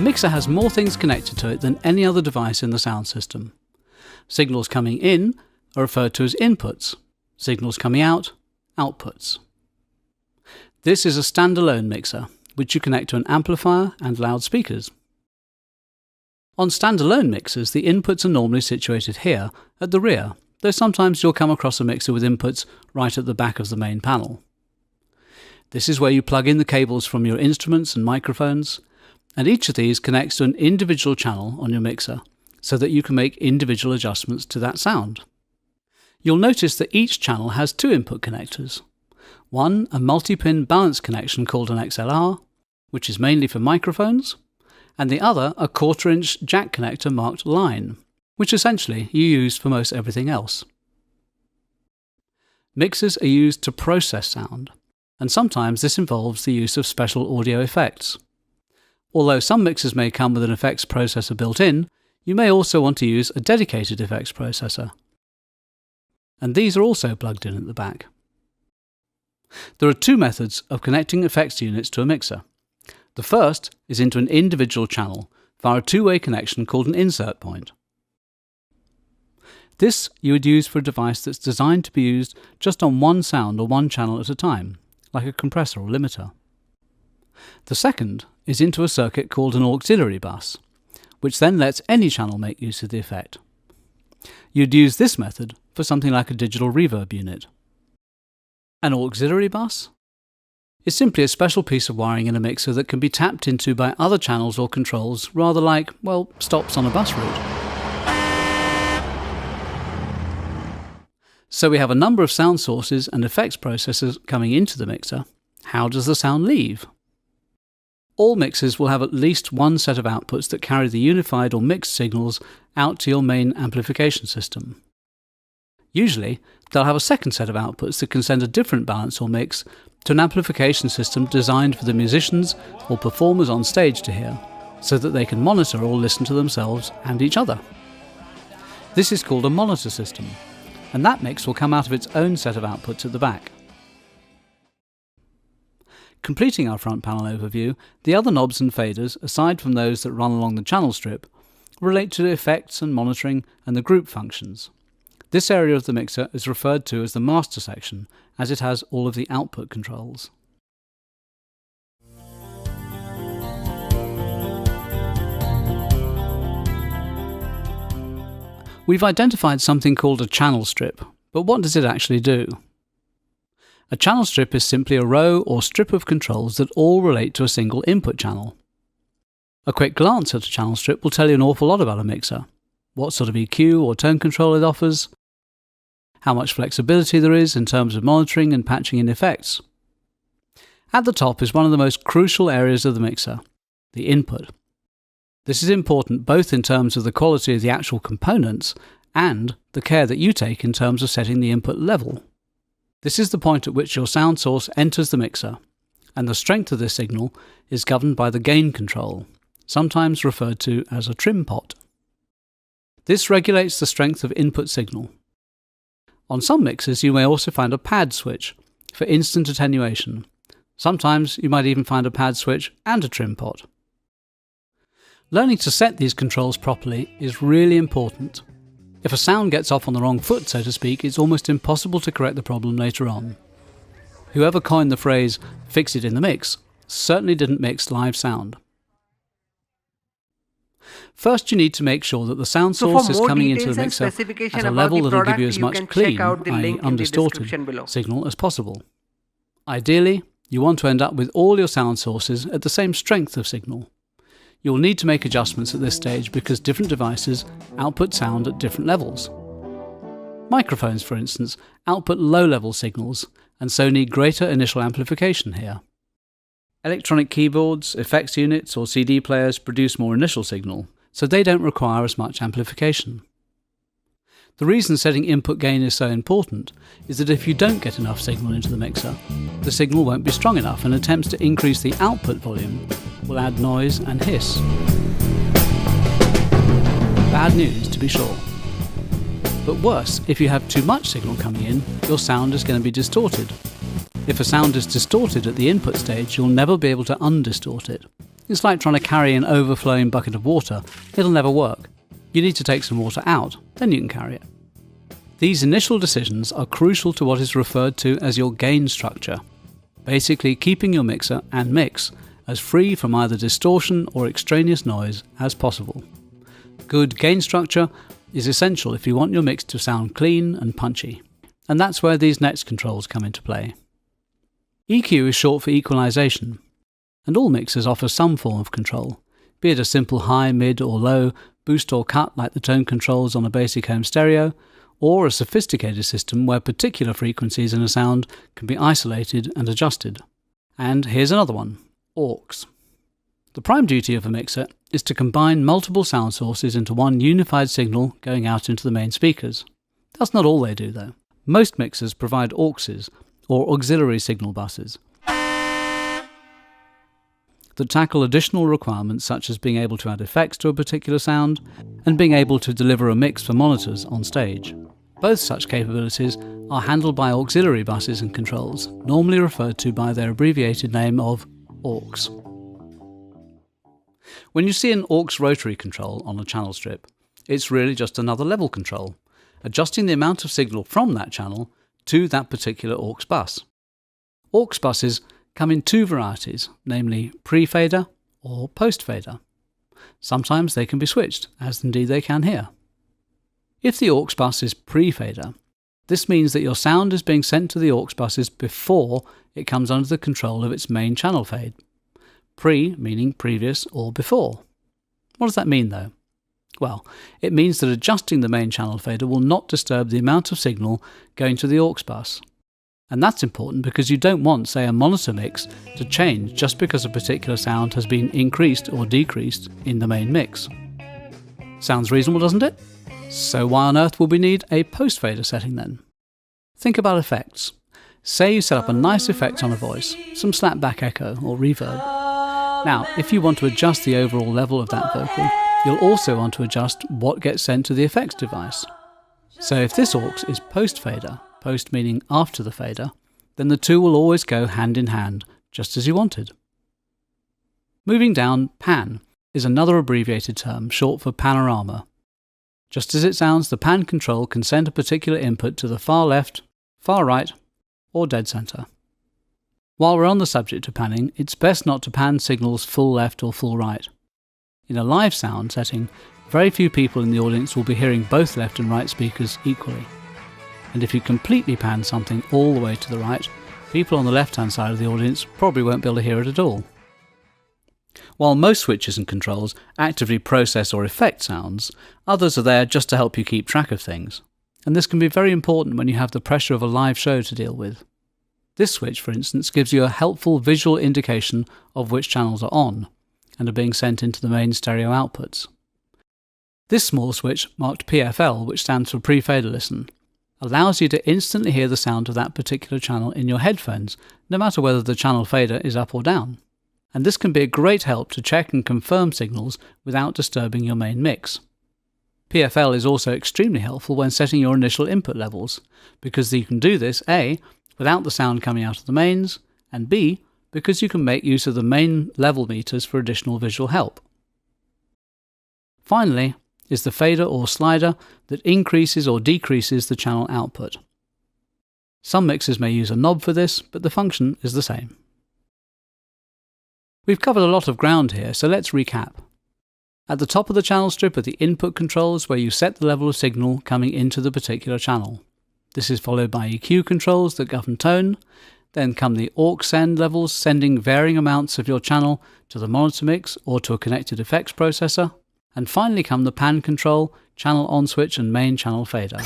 A mixer has more things connected to it than any other device in the sound system. Signals coming in are referred to as inputs. Signals coming out, outputs. This is a standalone mixer, which you connect to an amplifier and loudspeakers. On standalone mixers, the inputs are normally situated here, at the rear, though sometimes you'll come across a mixer with inputs right at the back of the main panel. This is where you plug in the cables from your instruments and microphones, and each of these connects to an individual channel on your mixer, so that you can make individual adjustments to that sound. You'll notice that each channel has two input connectors. One, a multi-pin balance connection called an XLR, which is mainly for microphones, and the other a 1/4-inch jack connector marked line, which essentially you use for most everything else. Mixers are used to process sound, and sometimes this involves the use of special audio effects. Although some mixers may come with an effects processor built in, you may also want to use a dedicated effects processor. And these are also plugged in at the back. There are two methods of connecting effects units to a mixer. The first is into an individual channel via a two-way connection called an insert point. This you would use for a device that's designed to be used just on one sound or one channel at a time, like a compressor or limiter. The second is into a circuit called an auxiliary bus, which then lets any channel make use of the effect. You'd use this method for something like a digital reverb unit. An auxiliary bus is simply a special piece of wiring in a mixer that can be tapped into by other channels or controls, rather like, well, stops on a bus route. So we have a number of sound sources and effects processors coming into the mixer. How does the sound leave? All mixers will have at least one set of outputs that carry the unified or mixed signals out to your main amplification system. Usually, they'll have a second set of outputs that can send a different balance or mix to an amplification system designed for the musicians or performers on stage to hear, so that they can monitor or listen to themselves and each other. This is called a monitor system, and that mix will come out of its own set of outputs at the back. Completing our front panel overview, the other knobs and faders, aside from those that run along the channel strip, relate to the effects and monitoring and the group functions. This area of the mixer is referred to as the master section, as it has all of the output controls. We've identified something called a channel strip, but what does it actually do? A channel strip is simply a row or strip of controls that all relate to a single input channel. A quick glance at a channel strip will tell you an awful lot about a mixer: what sort of EQ or tone control it offers, how much flexibility there is in terms of monitoring and patching in effects. At the top is one of the most crucial areas of the mixer, the input. This is important both in terms of the quality of the actual components and the care that you take in terms of setting the input level. This is the point at which your sound source enters the mixer, and the strength of this signal is governed by the gain control, sometimes referred to as a trim pot. This regulates the strength of input signal. On some mixers you may also find a pad switch for instant attenuation. Sometimes you might even find a pad switch and a trim pot. Learning to set these controls properly is really important. If a sound gets off on the wrong foot, so to speak, it's almost impossible to correct the problem later on. Whoever coined the phrase "fix it in the mix" certainly didn't mix live sound. First, you need to make sure that the sound source is coming into the mixer at a level that will give you as much clean, i.e. undistorted, signal as possible. Ideally, you want to end up with all your sound sources at the same strength of signal. You'll need to make adjustments at this stage because different devices output sound at different levels. Microphones, for instance, output low-level signals and so need greater initial amplification here. Electronic keyboards, effects units or CD players produce more initial signal, so they don't require as much amplification. The reason setting input gain is so important is that if you don't get enough signal into the mixer, the signal won't be strong enough, and attempts to increase the output volume will add noise and hiss. Bad news, to be sure. But worse, if you have too much signal coming in, your sound is going to be distorted. If a sound is distorted at the input stage, you'll never be able to undistort it. It's like trying to carry an overflowing bucket of water. It'll never work. You need to take some water out, then you can carry it. These initial decisions are crucial to what is referred to as your gain structure, basically keeping your mixer and mix as free from either distortion or extraneous noise as possible. Good gain structure is essential if you want your mix to sound clean and punchy, and that's where these next controls come into play. EQ is short for equalization, and all mixers offer some form of control, be it a simple high, mid or low, boost or cut like the tone controls on a basic home stereo, or a sophisticated system where particular frequencies in a sound can be isolated and adjusted. And here's another one, aux. The prime duty of a mixer is to combine multiple sound sources into one unified signal going out into the main speakers. That's not all they do though. Most mixers provide auxes, or auxiliary signal buses, that tackle additional requirements such as being able to add effects to a particular sound and being able to deliver a mix for monitors on stage. Both such capabilities are handled by auxiliary buses and controls, normally referred to by their abbreviated name of aux. When you see an aux rotary control on a channel strip, it's really just another level control, adjusting the amount of signal from that channel to that particular aux bus. Aux buses come in two varieties, namely pre-fader or post-fader. Sometimes they can be switched, as indeed they can here. If the aux bus is pre-fader, this means that your sound is being sent to the aux buses before it comes under the control of its main channel fade. Pre meaning previous or before. What does that mean though? Well, it means that adjusting the main channel fader will not disturb the amount of signal going to the aux bus. And that's important because you don't want, say, a monitor mix to change just because a particular sound has been increased or decreased in the main mix. Sounds reasonable, doesn't it? So why on earth would we need a post-fader setting then? Think about effects. Say you set up a nice effect on a voice, some slapback echo or reverb. Now, if you want to adjust the overall level of that vocal, you'll also want to adjust what gets sent to the effects device. So if this aux is post-fader, post meaning after the fader, then the two will always go hand in hand, just as you wanted. Moving down, pan is another abbreviated term, short for panorama. Just as it sounds, the pan control can send a particular input to the far left, far right, or dead center. While we're on the subject of panning, it's best not to pan signals full left or full right. In a live sound setting, very few people in the audience will be hearing both left and right speakers equally. And if you completely pan something all the way to the right, people on the left-hand side of the audience probably won't be able to hear it at all. While most switches and controls actively process or affect sounds, others are there just to help you keep track of things. And this can be very important when you have the pressure of a live show to deal with. This switch, for instance, gives you a helpful visual indication of which channels are on and are being sent into the main stereo outputs. This small switch, marked PFL, which stands for pre-fader listen, allows you to instantly hear the sound of that particular channel in your headphones, no matter whether the channel fader is up or down. And this can be a great help to check and confirm signals without disturbing your main mix. PFL is also extremely helpful when setting your initial input levels, because you can do this A, without the sound coming out of the mains, and B, because you can make use of the main level meters for additional visual help. Finally is the fader or slider that increases or decreases the channel output. Some mixers may use a knob for this, but the function is the same. We've covered a lot of ground here, so let's recap. At the top of the channel strip are the input controls where you set the level of signal coming into the particular channel. This is followed by EQ controls that govern tone. Then come the aux send levels, sending varying amounts of your channel to the monitor mix or to a connected effects processor. And finally come the pan control, channel on switch and main channel fader.